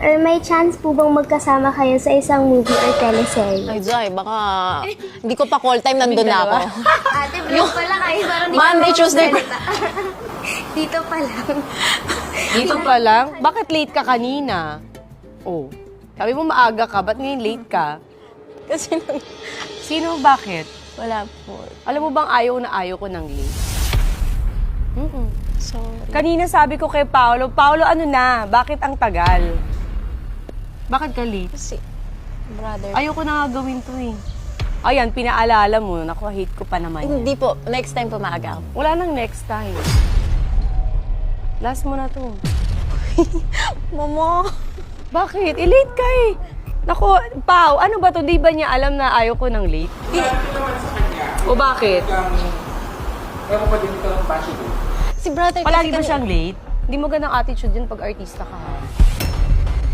Or may chance po bang magkasama kayo sa isang movie or teleserye? Ay, Jai, baka hindi ko pa call time, nandun na ako. Ate, vlog pala kayo. Parang di Monday, ka Tuesday. magsalita. Dito pa lang. Dito pa lang? Bakit late ka kanina? Oh, sabi mo maaga ka, ba't ngayon late ka? Kasi Sino, bakit? wala po. Alam mo bang ayaw ko ng late? Sorry. Kanina sabi ko kay Paolo, Paolo ano na, bakit ang tagal? Bakit ka late? Kasi, brother. Ayoko na nga gawin to eh. Ayan, pinaalala mo, naku, hate ko pa naman yan. Hindi po. Next time po maaga ako. Wala nang next time. Last mo na to. Mama! Bakit? Late ka eh. Naku, Pao, ano ba to? Di ba niya alam na ayaw ko ng late? O bakit? Ewan ko din ito ng bashi ko. Si brother Palagi ba kasi siyang late? Hindi mo ganang attitude yun pag artista ka ha?